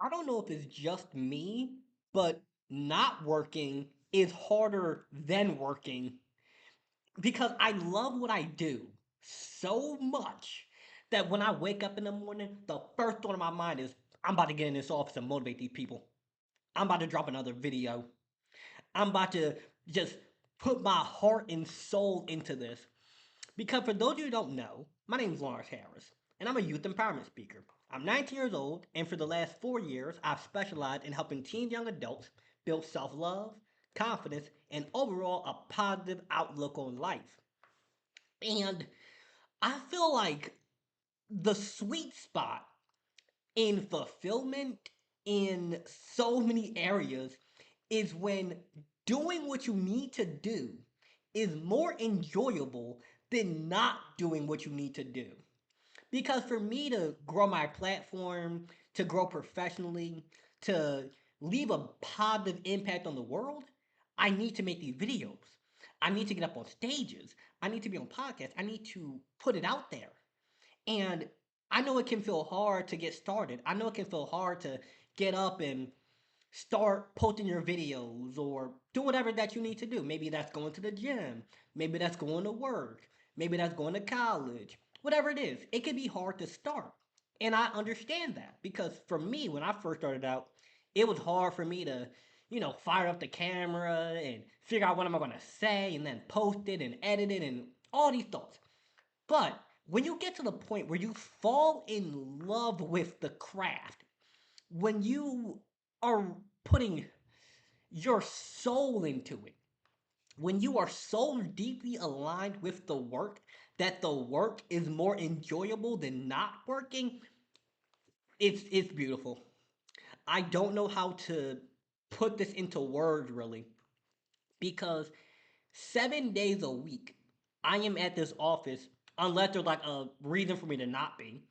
I don't know if it's just me, but not working is harder than working because I love what I do so much that when I wake up in the morning, the first thought in my mind is I'm about to get in this office and motivate these people. I'm about to drop another video. I'm about to just put my heart and soul into this. Because for those of you who don't know, my name is Lawrence Harris, and I'm a youth empowerment speaker. I'm 19 years old, and for the last 4 years, I've specialized in helping teen young adults build self love, confidence, and overall a positive outlook on life. And I feel like the sweet spot in fulfillment in so many areas is when doing what you need to do is more enjoyable than not doing what you need to do. Because for me to grow my platform, to grow professionally, to leave a positive impact on the world, I need to make these videos. I need to get up on stages. I need to be on podcasts. I need to put it out there. And I know it can feel hard to get started. I know it can feel hard to get up and start posting your videos or do whatever that you need to do. Maybe that's going to the gym. Maybe that's going to work. Maybe that's going to college. Whatever it is, it can be hard to start. And I understand that because for me, when I first started out, it was hard for me to, fire up the camera and figure out what am I going to say and then post it and edit it and all these thoughts. But when you get to the point where you fall in love with the craft, when you are putting your soul into it, when you are so deeply aligned with the work that the work is more enjoyable than not working, it's beautiful. I don't know how to put this into words really because 7 days a week I am at this office unless there's like a reason for me to not be.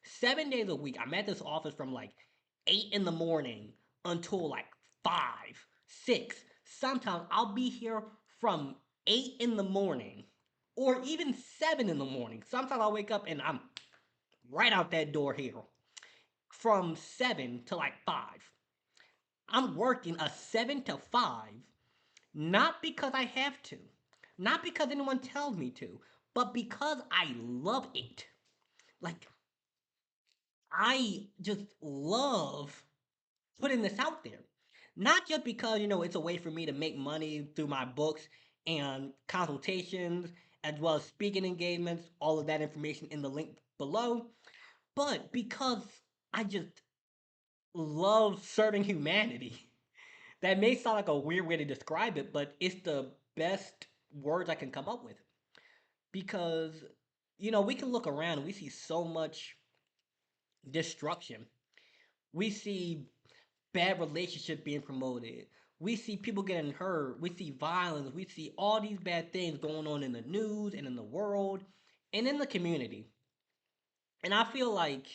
7 days a week I'm at this office from like 8 in the morning until like 5, 6. Sometimes I'll be here from 8 in the morning or even 7 in the morning. Sometimes I'll wake up and I'm right out that door here from 7 to like 5. I'm working a 7 to 5 not because I have to, not because anyone tells me to, but because I love it. Like, I just love putting this out there. Not just because, it's a way for me to make money through my books and consultations, as well as speaking engagements, all of that information in the link below, but because I just love serving humanity. That may sound like a weird way to describe it, but it's the best words I can come up with. Because, we can look around and we see so much destruction. We see bad relationship being promoted. We see people getting hurt. We see violence. We see all these bad things going on in the news and in the world and in the community. And I feel like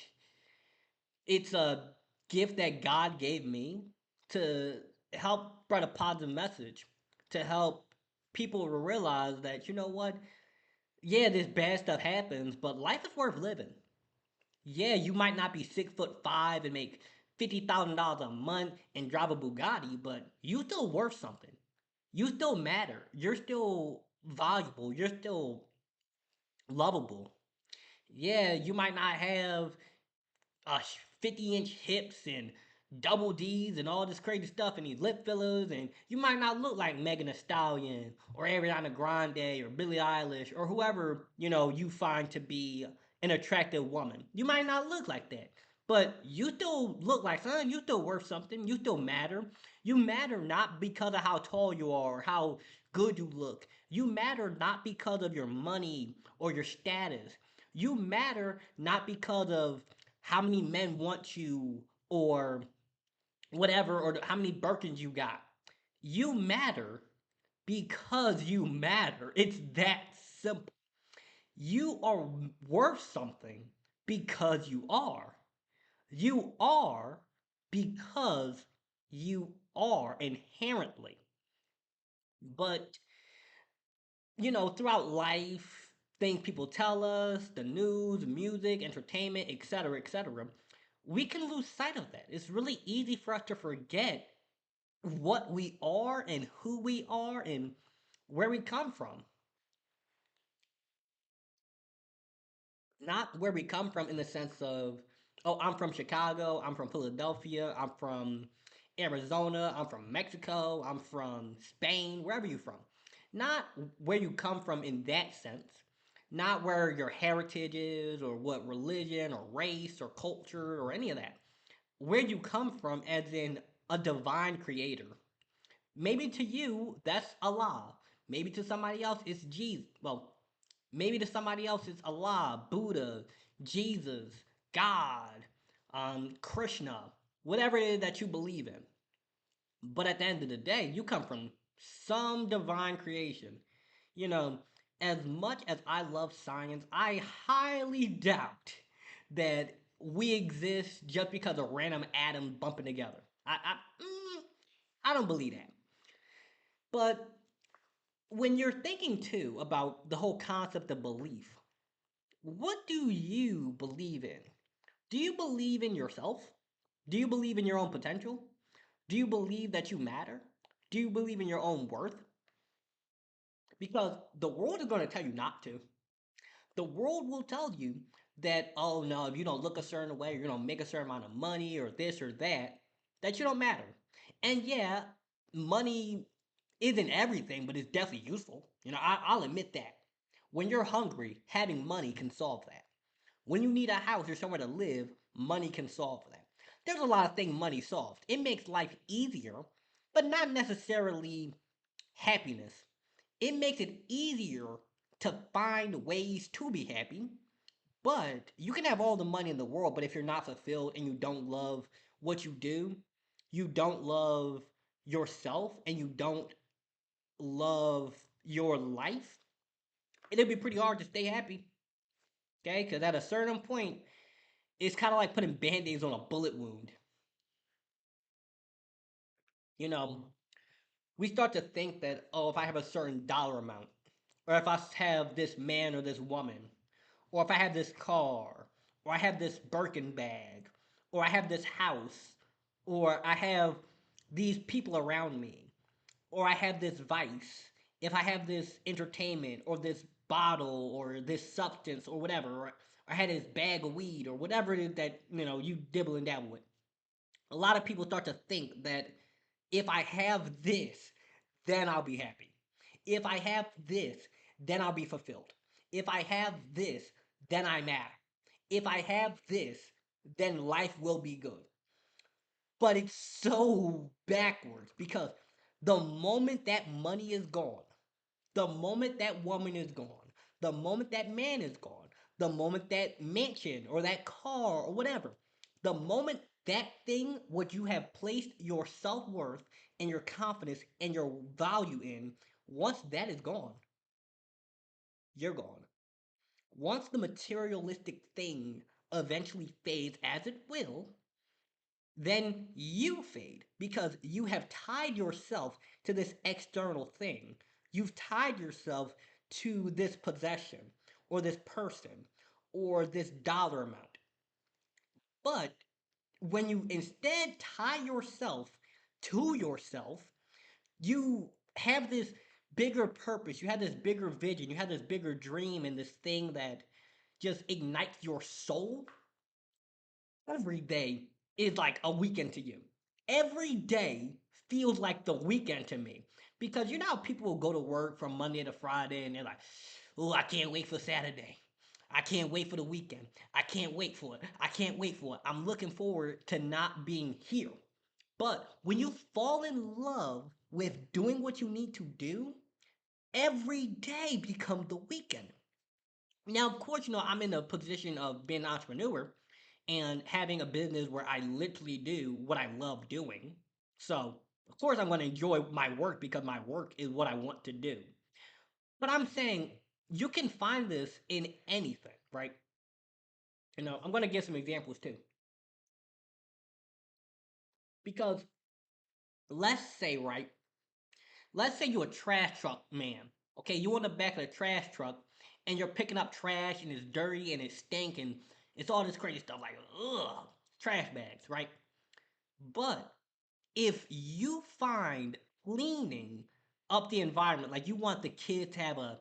it's a gift that God gave me to help spread a positive message, to help people realize that, you know what? Yeah, this bad stuff happens, but life is worth living. Yeah, you might not be 6'5" and make $50,000 a month and drive a Bugatti, but you still worth something. You still matter. You're still valuable. You're still lovable. Yeah, you might not have 50-inch hips and double D's and all this crazy stuff and these lip fillers, and you might not look like Megan Thee Stallion or Ariana Grande or Billie Eilish or whoever you find to be an attractive woman. You might not look like that, but you still look like something. You still worth something. You still matter. You matter not because of how tall you are or how good you look. You matter not because of your money or your status. You matter not because of how many men want you or whatever, or how many Birkins you got. You matter because you matter. It's that simple. You are worth something because you are. You are because you are inherently. But, throughout life, things people tell us, the news, music, entertainment, etc., etc., we can lose sight of that. It's really easy for us to forget what we are and who we are and where we come from. Not where we come from in the sense of, oh, I'm from Chicago, I'm from Philadelphia, I'm from Arizona, I'm from Mexico, I'm from Spain, wherever you're from. Not where you come from in that sense. Not where your heritage is or what religion or race or culture or any of that. Where you come from as in a divine creator. Maybe to you, that's Allah. Maybe to somebody else, it's Jesus. Well, maybe to somebody else, it's Allah, Buddha, Jesus, God, Krishna, whatever it is that you believe in. But at the end of the day, you come from some divine creation. You know, as much as I love science, I highly doubt that we exist just because of random atoms bumping together. I don't believe that. But when you're thinking too about the whole concept of belief, what do you believe in? Do you believe in yourself? Do you believe in your own potential? Do you believe that you matter? Do you believe in your own worth? Because the world is going to tell you not to. The world will tell you that, oh no, if you don't look a certain way, you're going to make a certain amount of money or this or that you don't matter. And yeah, money isn't everything, but it's definitely useful. I'll admit that. When you're hungry, having money can solve that. When you need a house or somewhere to live, money can solve that. There's a lot of things money solves. It makes life easier, but not necessarily happiness. It makes it easier to find ways to be happy, but you can have all the money in the world, but if you're not fulfilled and you don't love what you do, you don't love yourself, and you don't love your life, it'll be pretty hard to stay happy. Okay? Because at a certain point, it's kind of like putting band aids on a bullet wound. You know, we start to think that, oh, if I have a certain dollar amount, or if I have this man or this woman, or if I have this car, or I have this Birkin bag, or I have this house, or I have these people around me, or I have this vice, if I have this entertainment, or this bottle, or this substance, or whatever, or I had this bag of weed, or whatever it is that you dibble and dabble with. A lot of people start to think that if I have this, then I'll be happy. If I have this, then I'll be fulfilled. If I have this, then I matter. If I have this, then life will be good. But it's so backwards because the moment that money is gone, the moment that woman is gone, the moment that man is gone, the moment that mansion or that car or whatever, the moment that thing what you have placed your self-worth and your confidence and your value in, once that is gone, you're gone. Once the materialistic thing eventually fades, as it will, then you fade because you have tied yourself to this external thing. You've tied yourself to this possession or this person or this dollar amount. But when you instead tie yourself to yourself, you have this bigger purpose, you have this bigger vision, you have this bigger dream, and this thing that just ignites your soul. Every day is like a weekend to you. Every day feels like the weekend to me. Because you know how people will go to work from Monday to Friday and they're like, oh, I can't wait for Saturday. I can't wait for the weekend. I can't wait for it. I can't wait for it. I'm looking forward to not being here. But when you fall in love with doing what you need to do, every day becomes the weekend. Now, of course, I'm in a position of being an entrepreneur and having a business where I literally do what I love doing. So, of course, I'm going to enjoy my work because my work is what I want to do. But I'm saying you can find this in anything, right? I'm going to give some examples too. Because let's say, right, let's say you're a trash truck man. Okay, you on the back of the trash truck and you're picking up trash and it's dirty and it's stinking. It's all this crazy stuff like, ugh, trash bags, right? But if you find cleaning up the environment, like you want the kids to have a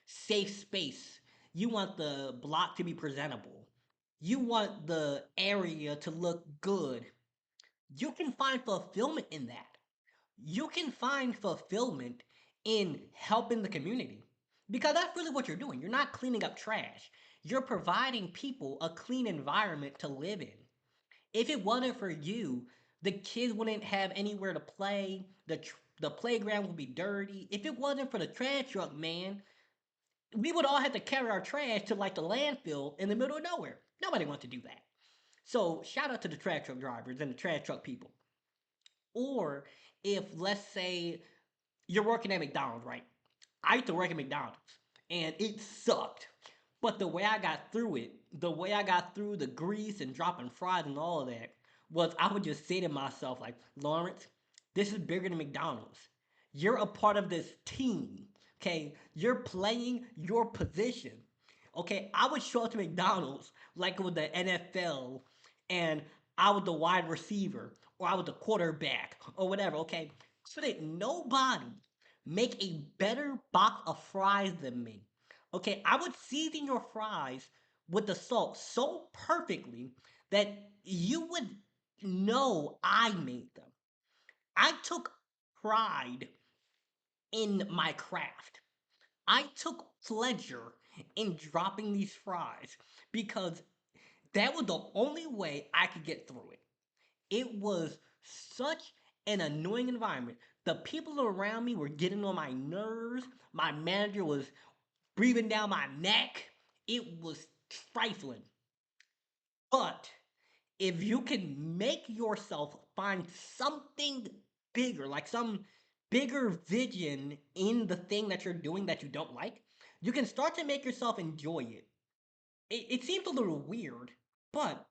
safe space, you want the block to be presentable, you want the area to look good, you can find fulfillment in that. You can find fulfillment in helping the community because that's really what you're doing. You're not cleaning up trash, you're providing people a clean environment to live in. If it wasn't for you, the kids wouldn't have anywhere to play. The playground would be dirty. If it wasn't for the trash truck man, we would all have to carry our trash to like the landfill in the middle of nowhere. Nobody wants to do that. So shout out to the trash truck drivers and the trash truck people. Or if let's say you're working at McDonald's, right? I used to work at McDonald's and it sucked. But the way I got through it, the way I got through the grease and dropping fries and all of that, was I would just say to myself, like, Lawrence, this is bigger than McDonald's. You're a part of this team. Okay. You're playing your position. Okay. I would show up to McDonald's like with the NFL and I was the wide receiver or I was the quarterback or whatever. Okay. So that nobody make a better box of fries than me. Okay, I would season your fries with the salt so perfectly that you would know I made them. I took pride in my craft. I took pleasure in dropping these fries because that was the only way I could get through it. It was such an annoying environment. The people around me were getting on my nerves. My manager was breathing down my neck. It was trifling. But if you can make yourself find something bigger, like some bigger vision in the thing that you're doing that you don't like, you can start to make yourself enjoy it. It seems a little weird, but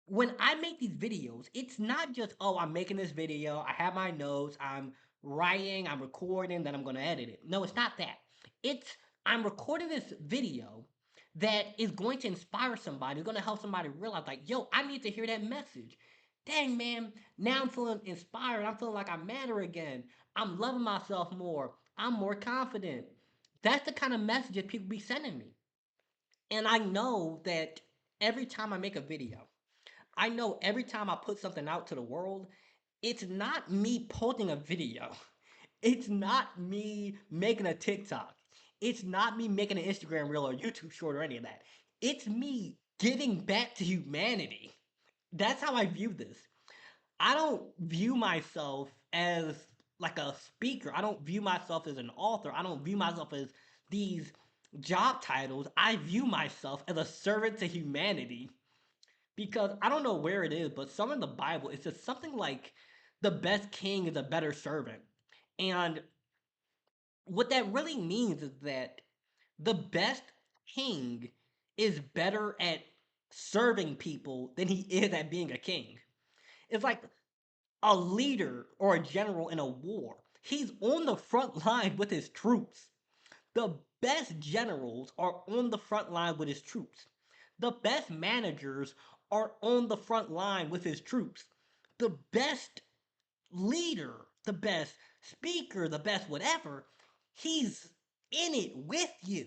when I make these videos, it's not just, oh, I'm making this video, I have my notes, I'm writing, I'm recording, then I'm gonna edit it. No, it's not that. It's I'm recording this video that is going to inspire somebody, gonna help somebody realize, like, yo, I need to hear that message. Dang, man, now I'm feeling inspired. I'm feeling like I matter again. I'm loving myself more. I'm more confident. That's the kind of messages people be sending me. And I know that every time I make a video, I know every time I put something out to the world, it's not me posting a video. It's not me making a TikTok. It's not me making an Instagram reel or YouTube short or any of that. It's me giving back to humanity. That's how I view this. I don't view myself as like a speaker. I don't view myself as an author. I don't view myself as these job titles. I view myself as a servant to humanity because I don't know where it is, but some in the Bible it says something like the best king is a better servant. And what that really means is that the best king is better at serving people than he is at being a king. It's like a leader or a general in a war. He's on the front line with his troops. The best generals are on the front line with his troops. The best managers are on the front line with his troops. The best leader, the best speaker, the best whatever, he's in it with you.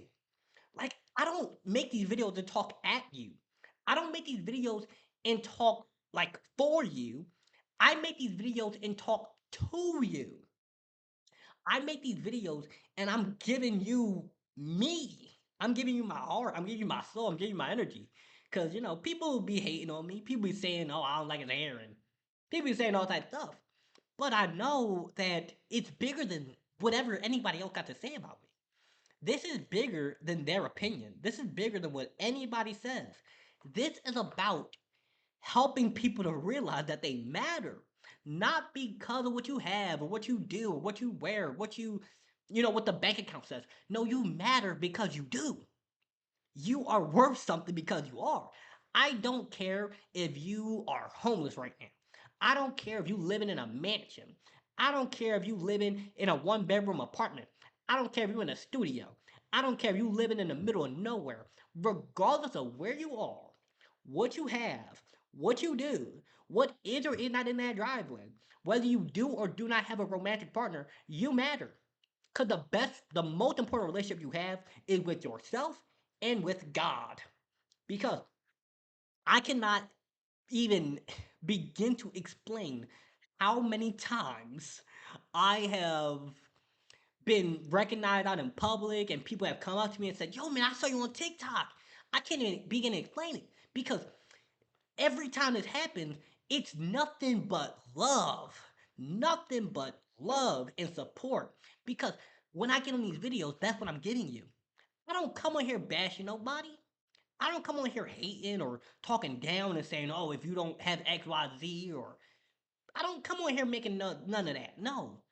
Like, I don't make these videos to talk at you. I don't make these videos and talk like for you. I make these videos and talk to you. I make these videos and I'm giving you me. I'm giving you my heart. I'm giving you my soul. I'm giving you my energy. Cause people be hating on me. People be saying, "Oh, I don't like his hair," and people be saying all that stuff. But I know that it's bigger than whatever anybody else got to say about me. This is bigger than their opinion. This is bigger than what anybody says. This is about helping people to realize that they matter, not because of what you have or what you do or what you wear, what the bank account says. No, you matter because you do. You are worth something because you are. I don't care if you are homeless right now. I don't care if you living in a mansion. I don't care if you living in a one-bedroom apartment. I don't care if you're in a studio. I don't care if you living in the middle of nowhere. Regardless of where you are, what you have, what you do, what is or is not in that driveway, whether you do or do not have a romantic partner, you matter. Because the most important relationship you have is with yourself and with God. Because I cannot even begin to explain how many times I have been recognized out in public and people have come up to me and said, "Yo, man, I saw you on TikTok." I can't even begin to explain it because every time this happens, it's nothing but love. Nothing but love and support. Because when I get on these videos, that's what I'm giving you. I don't come on here bashing nobody. I don't come on here hating or talking down and saying, "Oh, if you don't have X, Y, Z," or I don't come on here making none of that. No.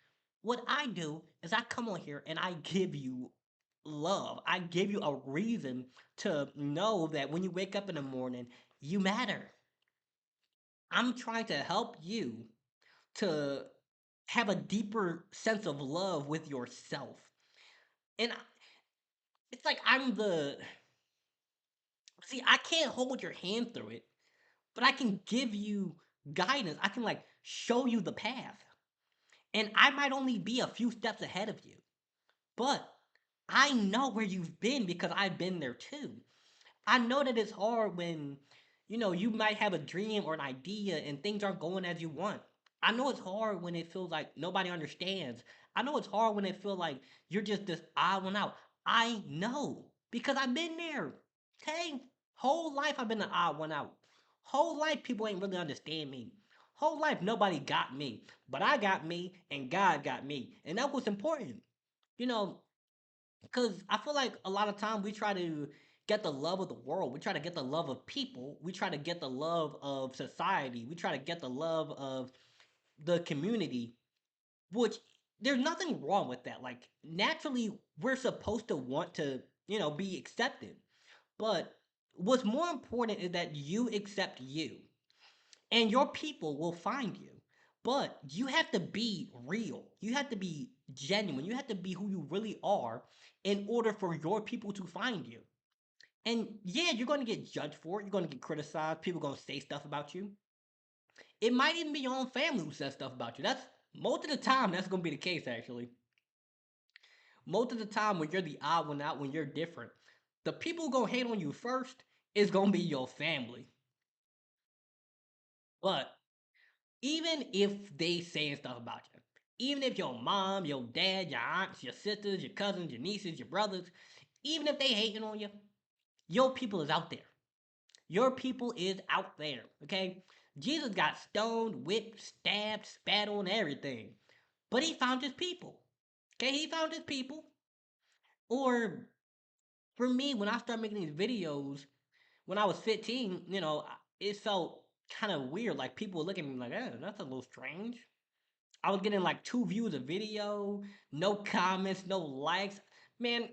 What I do is I come on here and I give you love. I give you a reason to know that when you wake up in the morning, you matter. I'm trying to help you to have a deeper sense of love with yourself. And it's like I'm the see, I can't hold your hand through it, but I can give you guidance. I can like show you the path. And I might only be a few steps ahead of you, but I know where you've been because I've been there too. I know that it's hard when, you might have a dream or an idea and things aren't going as you want. I know it's hard when it feels like nobody understands. I know it's hard when it feels like you're just this odd one out. I know because I've been there. Okay? Whole life I've been an odd one out. Whole life people ain't really understand me. Whole life nobody got me. But I got me and God got me. And that was important. You know, because I feel like a lot of time we try to get the love of the world. We try to get the love of people. We try to get the love of society. We try to get the love of the community, which there's nothing wrong with that. Like, naturally, we're supposed to want to, be accepted. But what's more important is that you accept you and your people will find you. But you have to be real. You have to be genuine. You have to be who you really are in order for your people to find you. And yeah, you're going to get judged for it. You're going to get criticized. People are going to say stuff about you. It might even be your own family who says stuff about you. That's most of the time that's going to be the case actually. Most of the time when you're the odd one out, when you're different, the people who going to hate on you first is going to be your family. But even if they saying stuff about you, even if your mom, your dad, your aunts, your sisters, your cousins, your nieces, your brothers, even if they hating on you, your people is out there. Your people is out there, okay? Jesus got stoned, whipped, stabbed, spat on, everything. But he found his people. Okay, he found his people. Or for me, when I started making these videos when I was 15, it felt kind of weird. Like people would look at me like, that's a little strange. I was getting like 2 views a video, no comments, no likes. Man,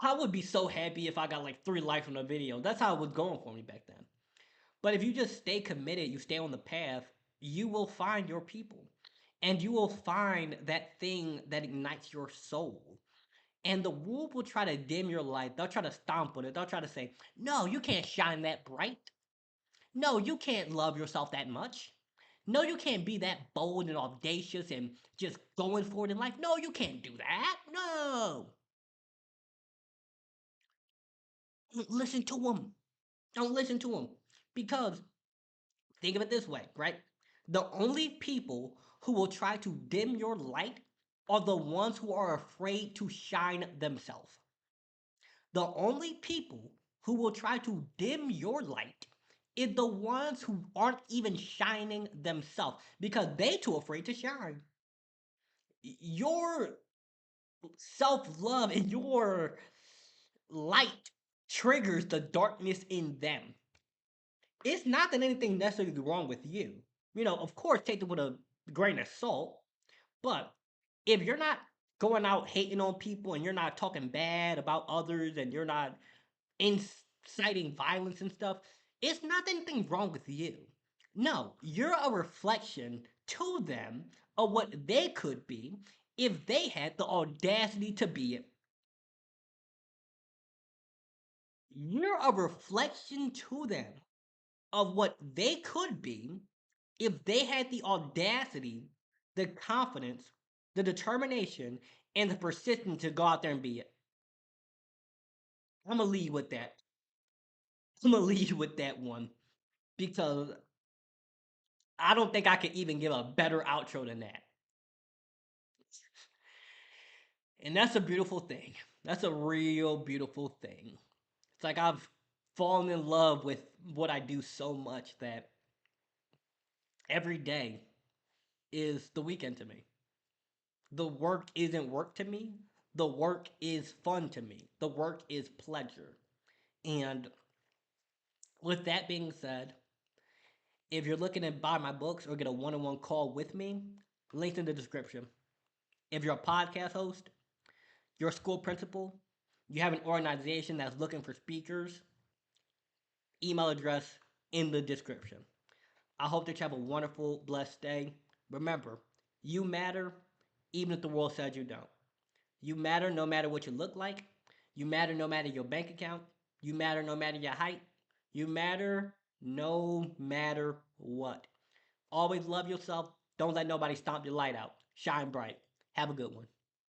I would be so happy if I got like 3 likes on a video. That's how it was going for me back then. But if you just stay committed, you stay on the path, you will find your people. And you will find that thing that ignites your soul. And the world will try to dim your light. They'll try to stomp on it. They'll try to say, no, you can't shine that bright. No, you can't love yourself that much. No, you can't be that bold and audacious and just going for it in life. No, you can't do that. No. Listen to them. Don't listen to them. Because think of it this way, right? The only people who will try to dim your light are the ones who are afraid to shine themselves. The only people who will try to dim your light is the ones who aren't even shining themselves because they too afraid to shine. Your self-love and your light triggers the darkness in them. It's not that anything necessarily wrong with you. Of course, take it with a grain of salt. But if you're not going out hating on people and you're not talking bad about others and you're not inciting violence and stuff, it's not anything wrong with you. No, you're a reflection to them of what they could be if they had the audacity to be it. You're a reflection to them. of what they could be if they had the audacity, the confidence, the determination, and the persistence to go out there and be it. I'm gonna lead with that. I'm gonna lead with that one because I don't think I could even give a better outro than that. And that's a beautiful thing. That's a real beautiful thing. It's like I've fallen in love with what I do so much that every day is the weekend to me. The work isn't work to me. The work is fun to me. The work is pleasure. And with that being said, if you're looking to buy my books or get a one on one call with me, links in the description. If you're a podcast host, you're a school principal, you have an organization that's looking for speakers, email address in the description. I hope that you have a wonderful, blessed day. Remember, you matter even if the world says you don't. You matter no matter what you look like. You matter no matter your bank account. You matter no matter your height. You matter no matter what. Always love yourself. Don't let nobody stomp your light out. Shine bright. Have a good one.